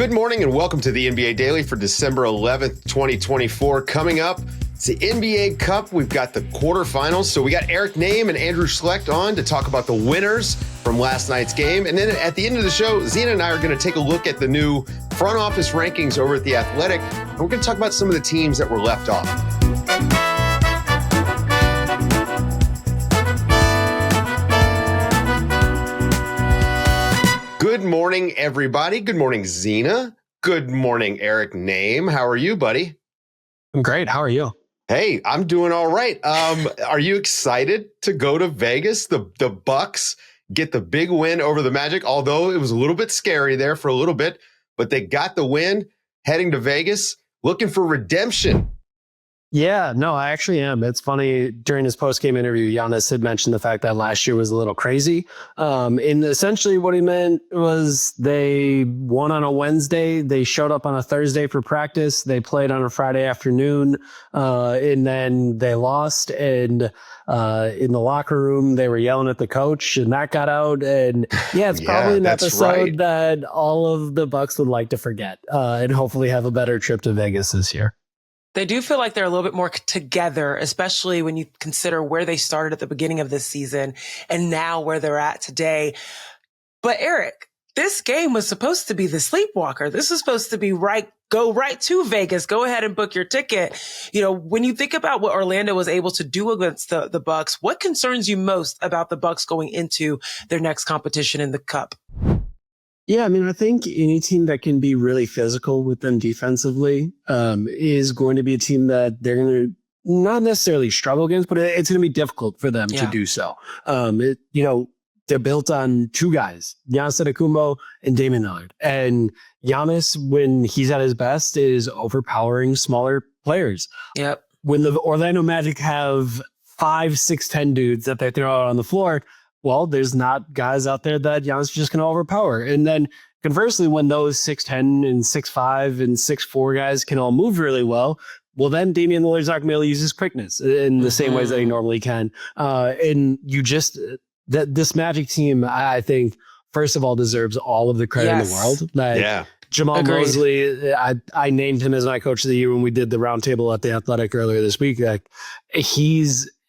Good morning and welcome to the NBA Daily for December 11th, 2024. Coming up, it's the NBA Cup. We've got the quarterfinals. So we got Eric Nehm and Andrew Schlecht on to talk about the winners from last night's game. And then at the end of the show, Zena and I are going to take a look at the new front office rankings over at The Athletic. And we're going to talk about some of the teams that were left off. Good morning, everybody. Good morning, Zena. Good morning, Eric Nehm. How are you, buddy? I'm great. How are you? Hey, I'm doing all right. Are you excited to go to Vegas? The Bucks get the big win over the Magic, although it was a little bit scary there for a little bit, but they got the win, heading to Vegas, looking for redemption. Yeah, no, I actually am. It's funny, during his post-game interview, Giannis had mentioned the fact that last year was a little crazy. And essentially what he meant was they won on a Wednesday, they showed up on a Thursday for practice, they played on a Friday afternoon, and then they lost. And in the locker room, they were yelling at the coach, and that got out. And yeah, it's probably an episode that all of the Bucks would like to forget, and hopefully have a better trip to Vegas this year. They do feel like they're a little bit more together, especially when you consider where they started at the beginning of this season and now where they're at today. But Eric, this game was supposed to be the sleepwalker. This is supposed to be go right to Vegas. Go ahead and book your ticket. You know, when you think about what Orlando was able to do against the Bucks, what concerns you most about the Bucks going into their next competition in the Cup? Yeah, I mean, I think any team that can be really physical with them defensively is going to be a team that they're going to not necessarily struggle against, but it's going to be difficult for them to do so. They're built on two guys, Giannis Antetokounmpo and Damian Lillard. And Giannis, when he's at his best, is overpowering smaller players. Yep. When the Orlando Magic have 5, 6'10" dudes that they throw out on the floor, well, there's not guys out there that Giannis is just going to overpower. And then conversely, when those 6'10" and 6'5" and 6'4" guys can all move really well, well, then Damian Lillard's not going to be able to use his quickness in the same ways that he normally can. And this Magic team, I think, first of all, deserves all of the credit in the world. Jamal Mosley, I named him as my coach of the year when we did the roundtable at The Athletic earlier this week. Like,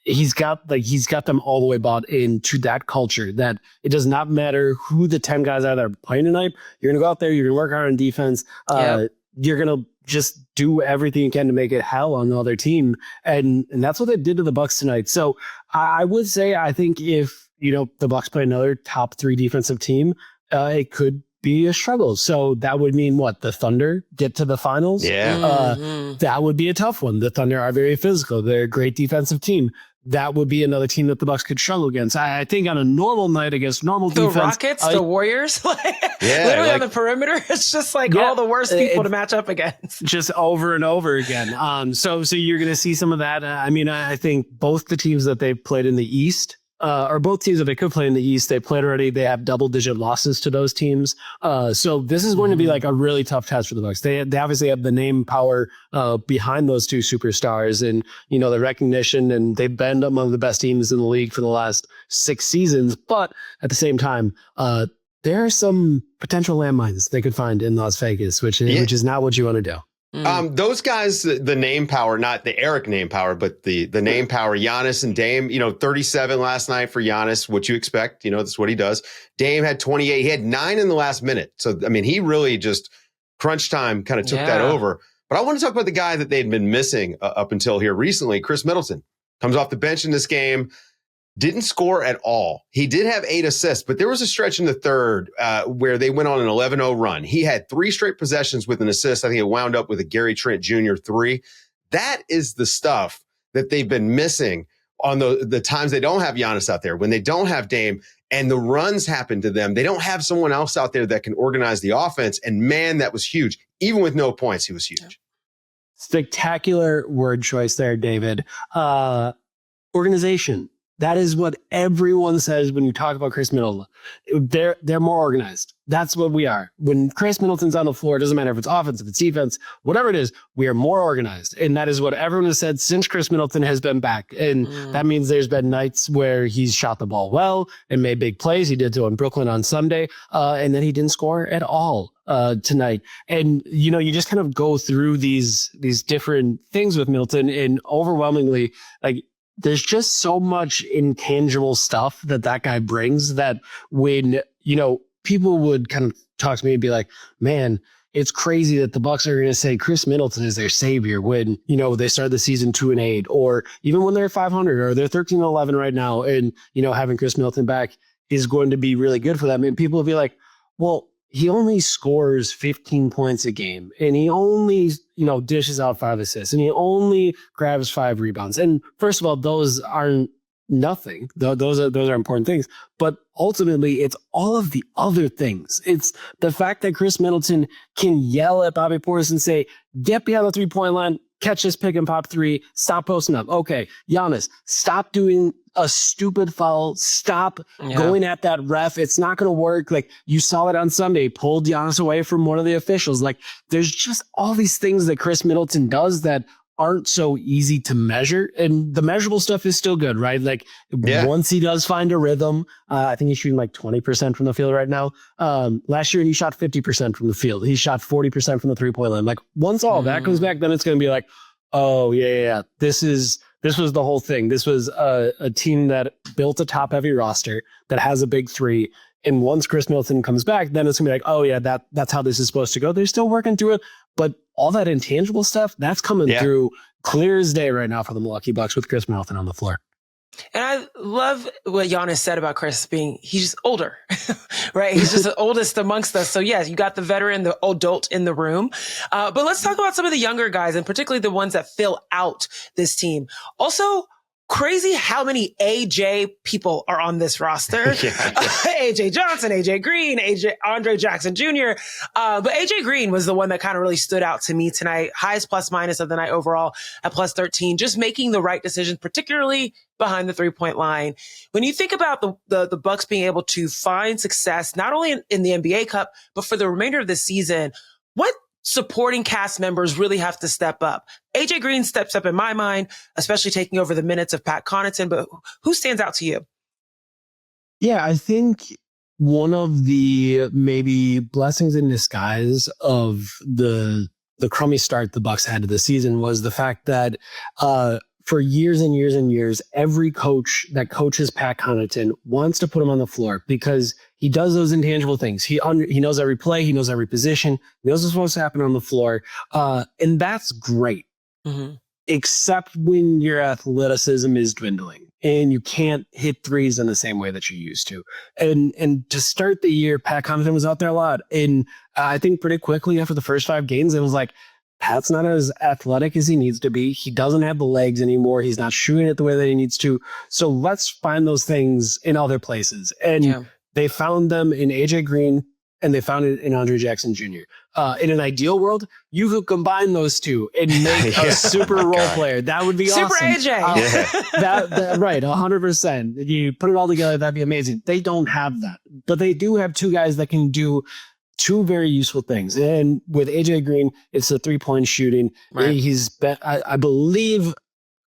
He's got them all the way bought into that culture that it does not matter who the 10 guys are that are playing tonight. You're going to go out there. You're going to work hard on defense. You're going to just do everything you can to make it hell on the other team. And that's what they did to the Bucks tonight. So I would say, I think if, the Bucks play another top 3 defensive team, it could be a struggle. So that would mean what? The Thunder get to the finals? Yeah. That would be a tough one. The Thunder are very physical. They're a great defensive team. That would be another team that the Bucks could struggle against. I think on a normal night against normal defense. The Rockets, the Warriors, literally on the perimeter. It's just all the worst people to match up against. Just over and over again. So you're going to see some of that. I mean, I think both the teams that they've played in the East, or both teams that they could play in the East, they played already. They have double-digit losses to those teams. So this is going to be like a really tough test for the Bucks. They obviously have the name power behind those two superstars, and the recognition, and they've been among the best teams in the league for the last 6 seasons. But at the same time, there are some potential landmines they could find in Las Vegas, which is not what you want to do. Those guys, the name power, not the Eric name power, but the name power, Giannis and Dame, 37 last night for Giannis, what you expect, that's what he does. Dame had 28. He had 9 in the last minute. So, I mean, he really just crunch time kind of took that over. But I want to talk about the guy that they'd been missing up until here recently. Chris Middleton comes off the bench in this game. Didn't score at all. He did have 8 assists, but there was a stretch in the third where they went on an 11-0 run. He had 3 straight possessions with an assist. I think it wound up with a Gary Trent Jr. 3. That is the stuff that they've been missing on the times they don't have Giannis out there, when they don't have Dame and the runs happen to them. They don't have someone else out there that can organize the offense. And man, that was huge. Even with no points, he was huge. Spectacular word choice there, David. Organization. That is what everyone says when you talk about Chris Middleton. They're more organized. That's what we are. When Chris Middleton's on the floor, it doesn't matter if it's offense, if it's defense, whatever it is, we are more organized. And that is what everyone has said since Chris Middleton has been back. And that means there's been nights where he's shot the ball well and made big plays. He did so in Brooklyn on Sunday. And then he didn't score at all tonight. And, you just kind of go through these different things with Middleton, and overwhelmingly, like, there's just so much intangible stuff that guy brings that when, people would kind of talk to me and be like, man, it's crazy that the Bucks are going to say Chris Middleton is their savior when, they started the season 2-8, or even when they're 500 or they're 13-11 right now. And, having Chris Middleton back is going to be really good for them. And people will be like, well, he only scores 15 points a game, and he only, dishes out 5 assists, and he only grabs 5 rebounds. And first of all, those aren't nothing. Those are important things. But ultimately, it's all of the other things. It's the fact that Chris Middleton can yell at Bobby Portis and say, get behind the 3-point line, catch this pick and pop 3, stop posting up. Okay, Giannis, stop doing a stupid foul. Stop going at that ref. It's not going to work. Like, you saw it on Sunday, pulled Giannis away from one of the officials. Like, there's just all these things that Chris Middleton does that aren't so easy to measure. And the measurable stuff is still good, right? Like, once he does find a rhythm, I think he's shooting like 20% from the field right now. Last year, he shot 50% from the field. He shot 40% from the 3-point line. Like, once all that comes back, then it's going to be like, oh, yeah. This was the whole thing. This was a team that built a top-heavy roster that has a big 3. And once Chris Middleton comes back, then it's going to be like, oh, yeah, that's how this is supposed to go. They're still working through it. But all that intangible stuff, that's coming through clear as day right now for the Milwaukee Bucks with Chris Middleton on the floor. And I love what Giannis said about Chris he's just older, right? He's just the oldest amongst us. So yes, you got the veteran, the adult in the room. But let's talk about some of the younger guys, and particularly the ones that fill out this team. Also, crazy how many AJ people are on this roster. AJ Johnson, AJ Green, Andre Jackson Jr. But AJ Green was the one that kind of really stood out to me tonight. Highest plus minus of the night overall at plus 13, just making the right decisions, particularly behind the 3-point line. When you think about the Bucks being able to find success, not only in the NBA Cup, but for the remainder of the season, what supporting cast members really have to step up? AJ Green steps up in my mind, especially taking over the minutes of Pat Connaughton, but who stands out to you? Yeah, I think one of the maybe blessings in disguise of the crummy start the Bucks had to the season was the fact that for years and years and years, every coach that coaches Pat Connaughton wants to put him on the floor because he does those intangible things. He knows every play. He knows every position. He knows what's supposed to happen on the floor. And that's great. Except when your athleticism is dwindling and you can't hit threes in the same way that you used to. And to start the year, Pat Connaughton was out there a lot. And I think pretty quickly after the first 5 games, it was like, Pat's not as athletic as he needs to be. He doesn't have the legs anymore. He's not shooting it the way that he needs to. So let's find those things in other places. And they found them in AJ Green, and they found it in Andre Jackson Jr. In an ideal world, you could combine those two and make a super role player. That would be super awesome. AJ. That right, 100%. You put it all together, that'd be amazing. They don't have that, but they do have 2 guys that can do 2 very useful things. And with AJ Green, it's the 3-point shooting. Right. He's been, I believe,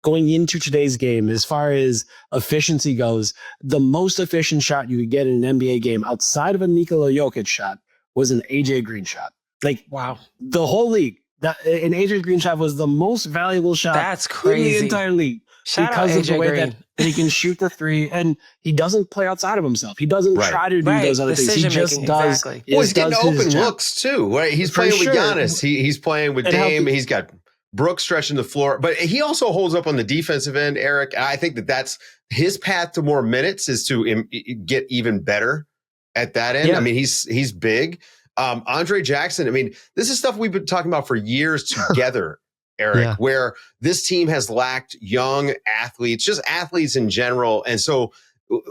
going into today's game, as far as efficiency goes, the most efficient shot you could get in an NBA game outside of a Nikola Jokic shot was an AJ Green shot. Like, wow, the whole league. An AJ Green shot was the most valuable shot. That's crazy. In the entire league. Shout because out of the AJ way Green. that he can shoot the 3, and he doesn't play outside of himself. He doesn't try to do those other things. He just does. Exactly. Well, he's getting open looks too, right? He's playing with Giannis. He's playing with Dame. He's got Brooks stretching the floor, but he also holds up on the defensive end, Eric. And I think that's his path to more minutes is to get even better at that end. Yeah. I mean, he's big. Andre Jackson. I mean, this is stuff we've been talking about for years together. Eric, where this team has lacked young athletes, just athletes in general. And so,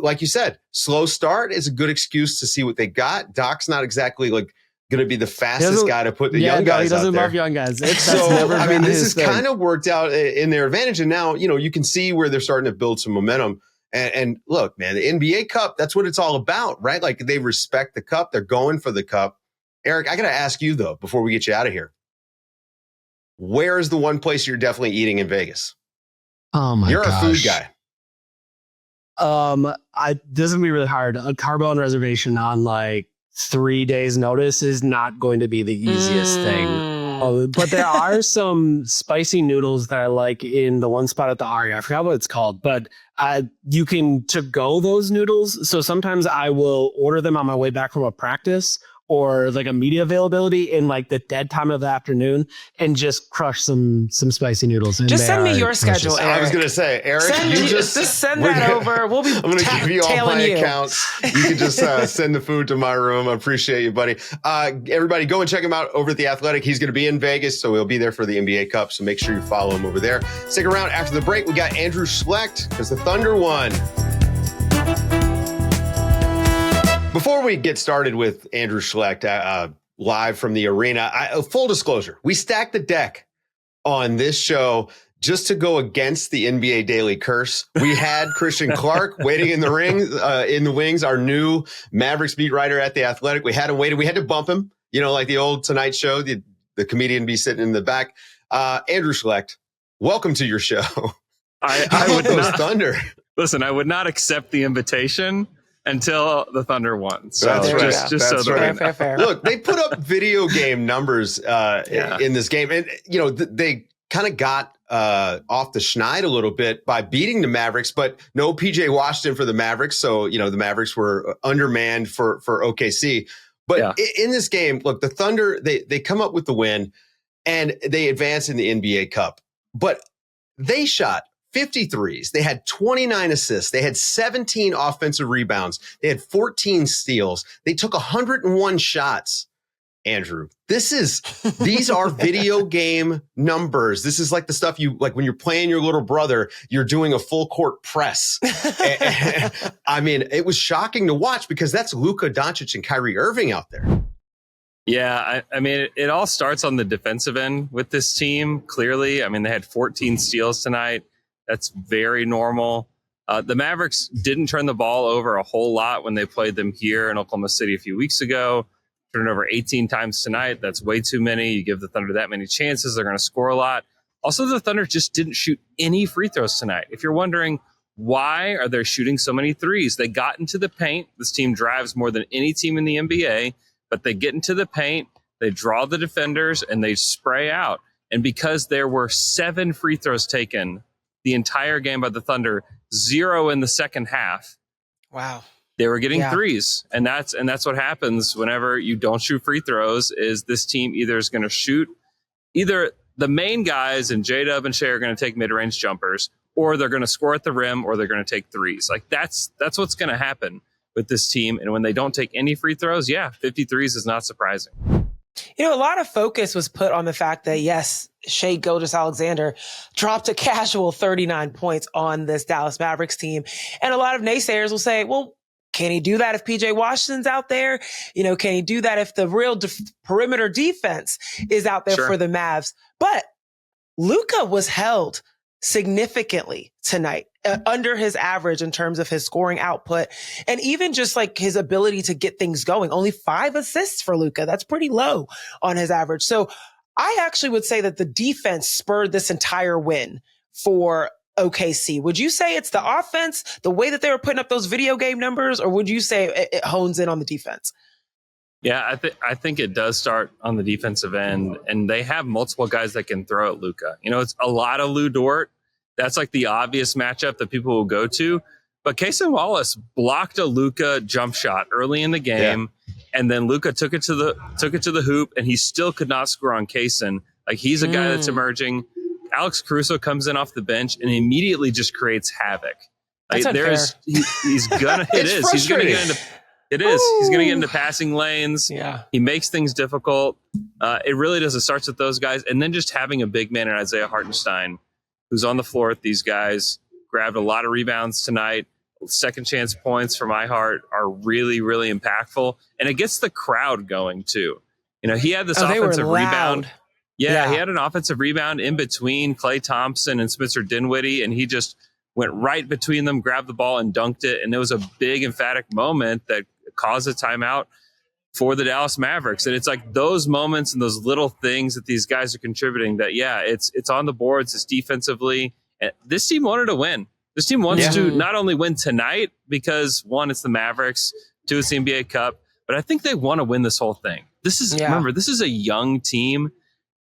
like you said, slow start is a good excuse to see what they got. Doc's not exactly like going to be the fastest guy to put the young guys out there. He doesn't love young guys. So, I mean, this has kind of worked out in their advantage. And now, you can see where they're starting to build some momentum. And look, man, the NBA Cup, that's what it's all about, right? Like they respect the cup. They're going for the cup. Eric, I got to ask you, though, before we get you out of here, where is the one place you're definitely eating in Vegas? Oh, my You're gosh. a food guy. This is gonna be really hard. A Carbone reservation on like 3 days notice is not going to be the easiest thing. But there are some spicy noodles that I like in the one spot at the Aria. I forgot what it's called, but you can to go those noodles. So sometimes I will order them on my way back from a practice or like a media availability in like the dead time of the afternoon and just crush some spicy noodles. And just send me your schedule, Eric. I was going to say, Eric, just send that over. We'll be I'm going to give you all my accounts. You can just send the food to my room. I appreciate you, buddy. Everybody go and check him out over at The Athletic. He's going to be in Vegas, so he'll be there for the NBA Cup. So make sure you follow him over there. Stick around after the break. We got Andrew Schlecht because the Thunder won. Before we get started with Andrew Schlecht, live from the arena, full disclosure, we stacked the deck on this show just to go against the NBA Daily curse. We had Christian Clark waiting in the wings, our new Mavericks beat writer at The Athletic. We had him waiting. We had to bump him, like the old Tonight Show, the comedian be sitting in the back. Andrew Schlecht, welcome to your show. I would not, Thunder. Listen, I would not accept the invitation until the Thunder won. So that's right. just so that fair. Look, they put up video game numbers in this game. And, they kind of got off the schneid a little bit by beating the Mavericks, but no PJ Washington for the Mavericks. So, the Mavericks were undermanned for OKC. But in this game, look, the Thunder, they come up with the win and they advance in the NBA Cup. But they shot 53s. They had 29 assists. They had 17 offensive rebounds. They had 14 steals. They took 101 shots. Andrew, these are video game numbers. This is like the stuff like when you're playing your little brother, you're doing a full court press. I mean, it was shocking to watch because that's Luka Doncic and Kyrie Irving out there. Yeah, I mean, it all starts on the defensive end with this team, clearly. I mean, they had 14 steals tonight. That's very normal. The Mavericks didn't turn the ball over a whole lot when they played them here in Oklahoma City a few weeks ago. Turned over 18 times tonight. That's way too many. You give the Thunder that many chances, they're going to score a lot. Also, the Thunder just didn't shoot any free throws tonight. If you're wondering, why are they shooting so many threes? They got into the paint. This team drives more than any team in the NBA, but they get into the paint, they draw the defenders, and they spray out. And because there were 7 free throws taken the entire game by the Thunder, 0 in the second half. Wow. They were getting threes. And that's what happens whenever you don't shoot free throws, is this team either is going to shoot, either the main guys and J-Dub and Shai are going to take mid-range jumpers, or they're going to score at the rim, or they're going to take threes. Like that's what's going to happen with this team. And when they don't take any free throws, 53s is not surprising. A lot of focus was put on the fact that, yes, Shai Gilgeous-Alexander dropped a casual 39 points on this Dallas Mavericks team. And a lot of naysayers will say, well, can he do that if PJ Washington's out there? Can he do that if the real perimeter defense is out there for the Mavs? But Luka was held significantly tonight, under his average in terms of his scoring output and even just like his ability to get things going. Only 5 assists for Luka. That's pretty low on his average. So I actually would say that the defense spurred this entire win for OKC. Would you say it's the offense, the way that they were putting up those video game numbers, or would you say it hones in on the defense? Yeah, I think it does start on the defensive end, and they have multiple guys that can throw at Luka. It's a lot of Lou Dort. That's like the obvious matchup that people will go to. But Cason Wallace blocked a Luka jump shot early in the game, and then Luka took it to the hoop, and he still could not score on Cason. Like, he's a guy that's emerging. Alex Caruso comes in off the bench and immediately just creates havoc. Like, he's gonna He's gonna get into He's going to get into passing lanes. Yeah. He makes things difficult. It really does. It starts with those guys. And then just having a big man in Isaiah Hartenstein, who's on the floor with these guys, grabbed a lot of rebounds tonight. Second chance points for my heart are really, really impactful. And it gets the crowd going too. He had this offensive rebound. Yeah, he had an offensive rebound in between Klay Thompson and Spencer Dinwiddie, and he just went right between them, grabbed the ball and dunked it. And it was a big emphatic moment that caused a timeout for the Dallas Mavericks. And it's like those moments and those little things that these guys are contributing that, it's on the boards, it's defensively. And this team wanted to win. This team wants to not only win tonight because, one, it's the Mavericks, two, it's the NBA Cup, but I think they want to win this whole thing. Remember, this is a young team.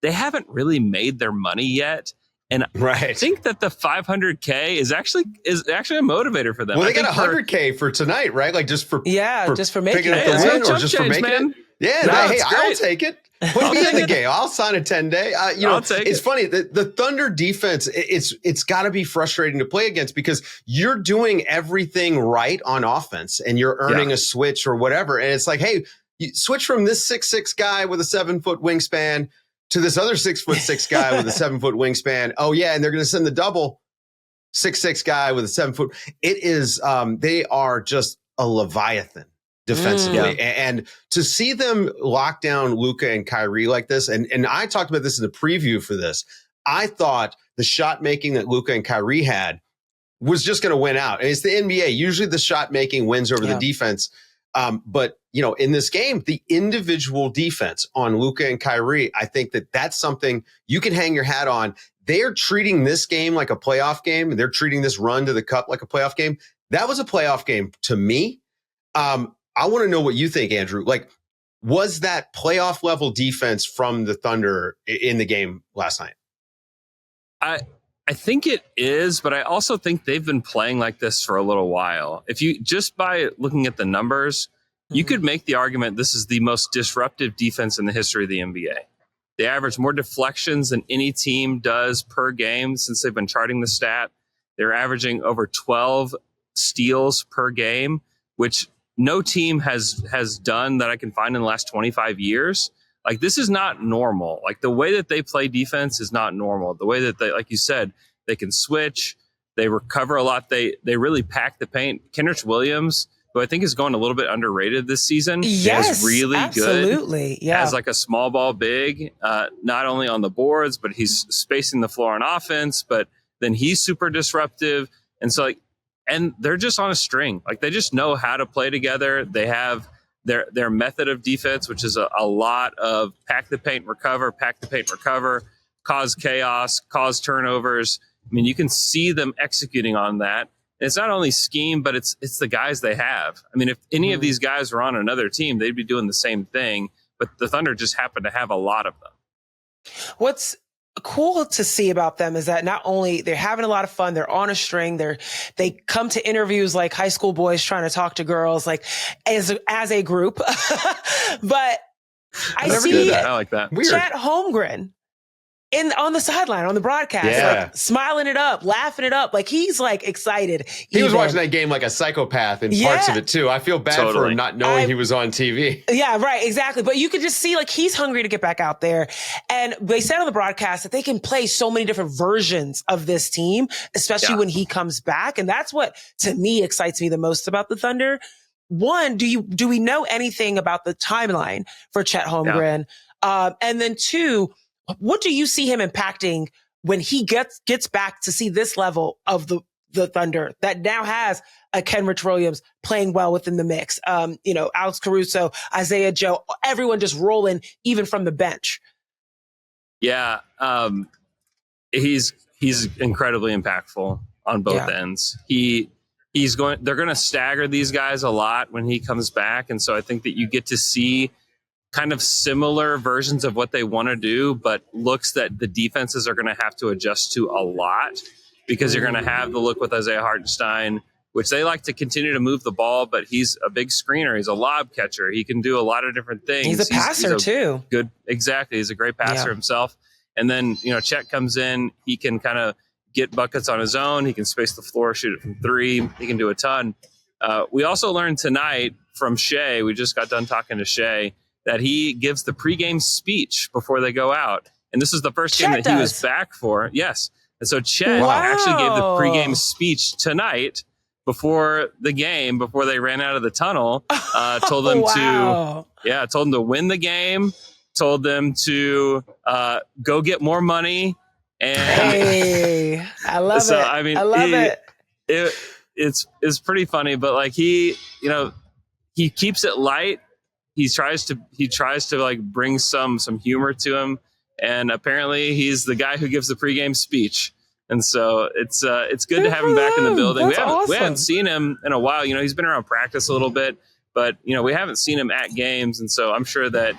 They haven't really made their money yet. And I think that the 500K is actually a motivator for them. Well, they got 100K for tonight, right? Like just for making up the win or just for making it. Yeah, I'll take it. Put me in the game. I'll sign a 10-day. It's funny. The Thunder defense, it's got to be frustrating to play against because you're doing everything right on offense and you're earning a switch or whatever. And it's like, hey, you switch from this 6'6" guy with a 7-foot wingspan to this other 6'6" guy with a 7-foot wingspan. Oh yeah, and they're going to send the double 6'6" guy with a 7-foot. It is they are just a leviathan defensively, and to see them lock down Luka and Kyrie like this, and I talked about this in the preview for this. I thought the shot making that Luka and Kyrie had was just going to win out. And it's the NBA. Usually the shot making wins over the defense. But in this game, the individual defense on Luka and Kyrie, I think that's something you can hang your hat on. They are treating this game like a playoff game, and they're treating this run to the cup like a playoff game. That was a playoff game to me. I want to know what you think, Andrew. Like, was that playoff level defense from the Thunder in the game last night? I think it is, but I also think they've been playing like this for a little while. If you just by looking at the numbers, you could make the argument this is the most disruptive defense in the history of the NBA. They average more deflections than any team does per game since they've been charting the stat. They're averaging over 12 steals per game, which no team has done that I can find in the last 25 years. Like, this is not normal. Like, the way that they play defense is not normal. The way that they, like you said, they can switch, they recover a lot. They really pack the paint. Kenrich Williams, who I think is going a little bit underrated this season, is really absolutely good. As like a small ball big, not only on the boards, but he's spacing the floor on offense, but then he's super disruptive. And so, and they're just on a string. Like, they just know how to play together. They have their method of defense, which is a lot of pack the paint, recover, cause chaos, cause turnovers. I mean, you can see them executing on that. And it's not only scheme, but it's the guys they have. I mean, if any of these guys were on another team, they'd be doing the same thing. But the Thunder just happen to have a lot of them. What's cool to see about them is that not only they're having a lot of fun, they're on a string, they come to interviews like high school boys trying to talk to girls, like as a group. But I see I like that. Chet Holmgren on the sideline, on the broadcast, like smiling it up, laughing it up. Like, he's like excited. He was watching that game like a psychopath in parts of it too. I feel bad for him not knowing he was on TV. Yeah, right. Exactly. But you could just see like he's hungry to get back out there. And they said on the broadcast that they can play so many different versions of this team, especially when he comes back. And that's what, to me, excites me the most about the Thunder. One, do we know anything about the timeline for Chet Holmgren? And then two, what do you see him impacting when he gets back to see this level of the Thunder that now has a Kenrich Williams playing well within the mix? Alex Caruso, Isaiah Joe, everyone just rolling even from the bench. Yeah. He's incredibly impactful on both ends. They're going to stagger these guys a lot when he comes back. And so I think that you get to see kind of similar versions of what they want to do, but looks that the defenses are going to have to adjust to a lot, because you're going to have the look with Isaiah Hartenstein, which they like to continue to move the ball, but he's a big screener. He's a lob catcher. He can do a lot of different things. He's a passer too. Good. Exactly. He's a great passer himself. And then, Chet comes in, he can kind of get buckets on his own. He can space the floor, shoot it from three. He can do a ton. We also learned tonight from Shai, we just got done talking to Shai, that he gives the pregame speech before they go out. And this is the first game that he was back for. Yes. And so Chet actually gave the pregame speech tonight before the game, before they ran out of the tunnel, told them told them to win the game, told them to go get more money. And I love it. I mean, I love it. it's pretty funny, but like he keeps it light. He tries to like bring some humor to him, and apparently he's the guy who gives the pregame speech. And so it's good to have him back in the building. We haven't seen him in a while. He's been around practice a little bit, but we haven't seen him at games, and so I'm sure that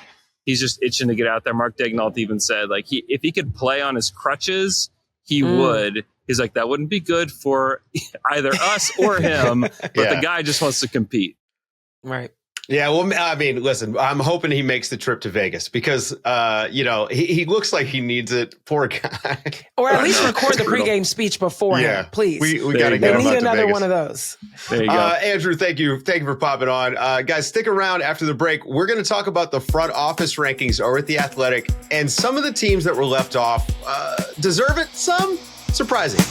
he's just itching to get out there. Mark Daigneault even said, like, if he could play on his crutches, he would. He's like, that wouldn't be good for either us or him, but the guy just wants to compete. Right. Yeah, well, I mean, listen, I'm hoping he makes the trip to Vegas because, he looks like he needs it. Poor guy. Or at least record the pregame speech beforehand, please. We got to get him need out another to Vegas. one of those. There you go. Andrew, thank you for popping on. Guys, stick around after the break. We're going to talk about the front office rankings over at The Athletic, and some of the teams that were left off deserve it, some surprising.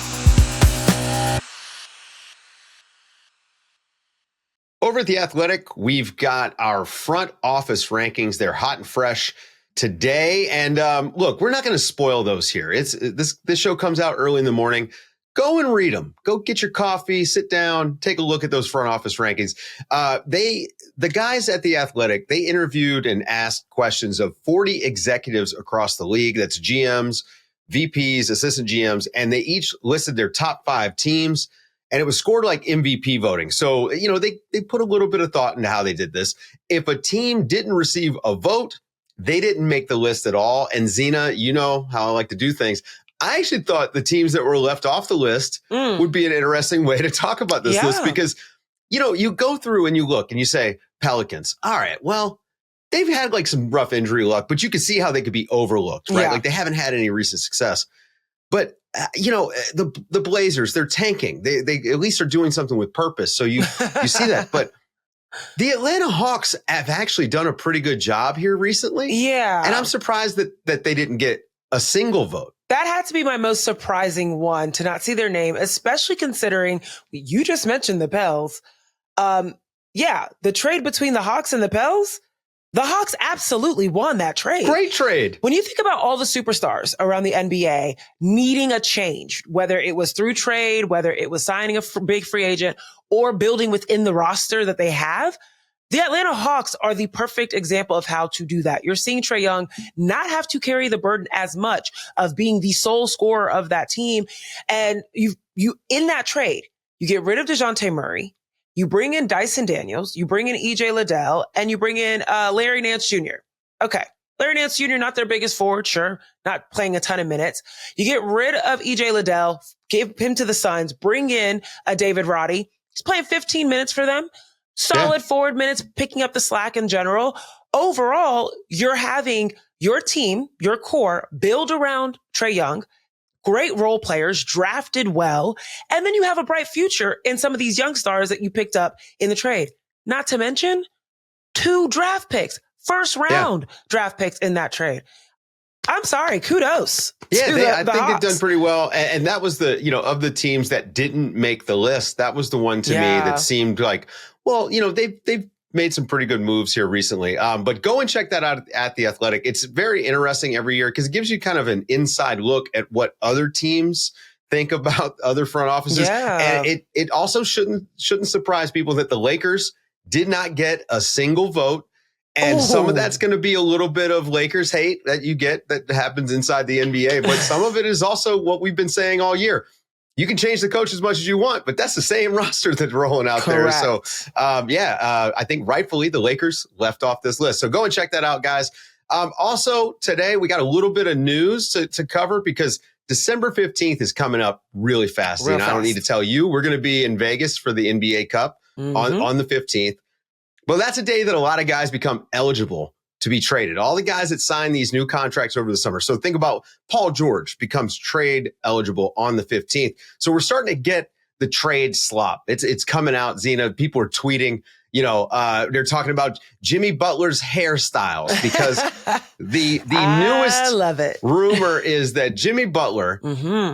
Over at The Athletic, we've got our front office rankings. They're hot and fresh today. And look, we're not going to spoil those here. This show comes out early in the morning. Go and read them. Go get your coffee, sit down, take a look at those front office rankings. The guys at The Athletic, they interviewed and asked questions of 40 executives across the league. That's GMs, VPs, assistant GMs, and they each listed their top 5 teams. And it was scored like MVP voting. So, they put a little bit of thought into how they did this. If a team didn't receive a vote, they didn't make the list at all. And Zena, you know how I like to do things. I actually thought the teams that were left off the list would be an interesting way to talk about this list because, you go through and you look and you say, Pelicans, all right, well, they've had like some rough injury luck, but you can see how they could be overlooked, right? Yeah. Like they haven't had any recent success. But the Blazers, they're tanking. They at least are doing something with purpose. So you see that. But the Atlanta Hawks have actually done a pretty good job here recently. Yeah. And I'm surprised that they didn't get a single vote. That had to be my most surprising one to not see their name, especially considering you just mentioned the Pels. The trade between the Hawks and the Pels, the Hawks absolutely won that trade. Great trade. When you think about all the superstars around the NBA needing a change, whether it was through trade, whether it was signing a big free agent or building within the roster that they have, the Atlanta Hawks are the perfect example of how to do that. You're seeing Trae Young not have to carry the burden as much of being the sole scorer of that team. And you in that trade, you get rid of DeJounte Murray. You bring in Dyson Daniels, you bring in EJ Liddell, and you bring in Larry Nance Jr. Okay. Larry Nance Jr., not their biggest forward, sure, not playing a ton of minutes. You get rid of EJ Liddell, give him to the Suns, bring in a David Roddy. He's playing 15 minutes for them. Solid forward minutes, picking up the slack in general. Overall, you're having your team, your core, build around Trae Young. Great role players, drafted well, and then you have a bright future in some of these young stars that you picked up in the trade. Not to mention 2 draft picks, first round draft picks in that trade. I'm sorry, kudos. I think Hawks. they've done pretty well. And that was of the teams that didn't make the list, that was the one to me that seemed like, well, they've made some pretty good moves here recently. But go and check that out at The Athletic. It's very interesting every year because it gives you kind of an inside look at what other teams think about other front offices. Yeah. And it also shouldn't surprise people that the Lakers did not get a single vote. And some of that's going to be a little bit of Lakers hate that you get that happens inside the NBA. But some of it is also what we've been saying all year. You can change the coach as much as you want, but that's the same roster that's rolling out there. So, I think rightfully the Lakers left off this list. So go and check that out, guys. Also, today we got a little bit of news to cover because December 15th is coming up really fast. And I don't need to tell you, we're going to be in Vegas for the NBA Cup on the 15th. Well, that's a day that a lot of guys become eligible to be traded. All the guys that sign these new contracts over the summer. So think about Paul George becomes trade eligible on the 15th. So we're starting to get the trade slop. It's coming out, Zena. People are tweeting, they're talking about Jimmy Butler's hairstyles because the newest rumor is that Jimmy Butler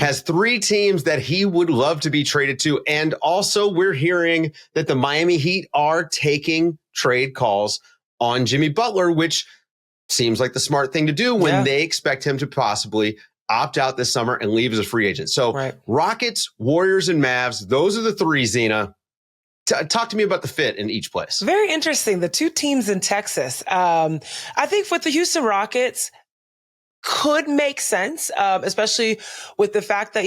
has 3 teams that he would love to be traded to. And also we're hearing that the Miami Heat are taking trade calls on Jimmy Butler, which seems like the smart thing to do when they expect him to possibly opt out this summer and leave as a free agent. So Right. Rockets, Warriors, and Mavs, those are the three, Zena. Talk to me about the fit in each place. Very interesting. The two teams in Texas. I think with the Houston Rockets could make sense, especially with the fact that,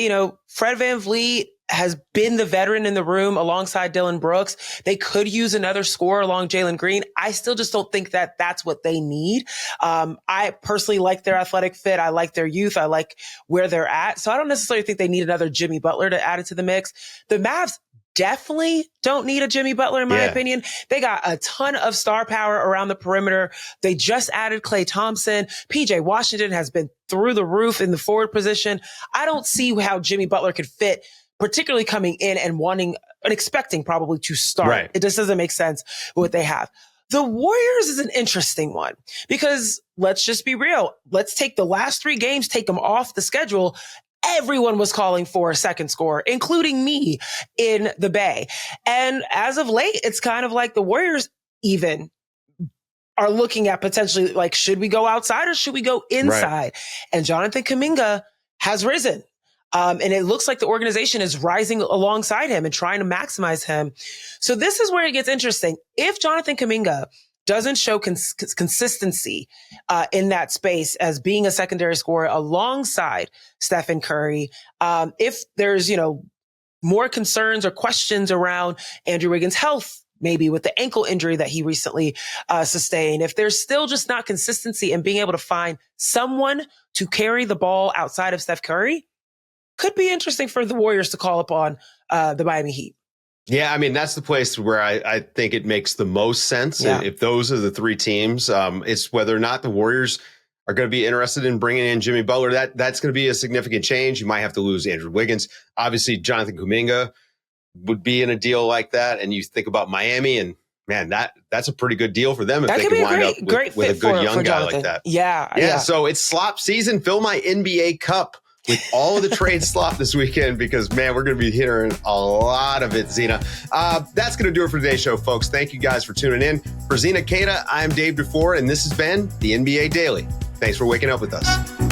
Fred VanVleet has been the veteran in the room alongside Dillon Brooks. They could use another scorer along Jalen Green. I still just don't think that that's what they need. I personally like their athletic fit. I like their youth. I like where they're at. So I don't necessarily think they need another Jimmy Butler to add it to the mix. The Mavs definitely don't need a Jimmy Butler, in my opinion. They got a ton of star power around the perimeter. They just added Klay Thompson. PJ Washington has been through the roof in the forward position. I don't see how Jimmy Butler could fit, particularly coming in and wanting and expecting probably to start. Right. It just doesn't make sense with what they have. The Warriors is an interesting one because let's just be real. Let's take the last 3 games, take them off the schedule. Everyone was calling for a second scorer, including me in the Bay. And as of late, it's kind of like the Warriors even are looking at potentially like, should we go outside or should we go inside? Right. And Jonathan Kuminga has risen. And it looks like the organization is rising alongside him and trying to maximize him. So this is where it gets interesting. If Jonathan Kuminga doesn't show consistency in that space as being a secondary scorer alongside Stephen Curry, if there's, more concerns or questions around Andrew Wiggins' health, maybe with the ankle injury that he recently sustained, if there's still just not consistency in being able to find someone to carry the ball outside of Steph Curry, could be interesting for the Warriors to call upon the Miami Heat. Yeah, I mean, that's the place where I think it makes the most sense. Yeah. If those are the 3 teams, it's whether or not the Warriors are going to be interested in bringing in Jimmy Butler. That's going to be a significant change. You might have to lose Andrew Wiggins. Obviously, Jonathan Kuminga would be in a deal like that. And you think about Miami, and man, that's a pretty good deal for them if that they could can be wind up with a good young guy Jonathan. like that. Yeah. So it's slop season. Fill my NBA cup with all of the trade slop this weekend because, man, we're going to be hearing a lot of it, Zena. That's going to do it for today's show, folks. Thank you guys for tuning in. For Zena Keita, I'm Dave DuFour, and this has been the NBA Daily. Thanks for waking up with us.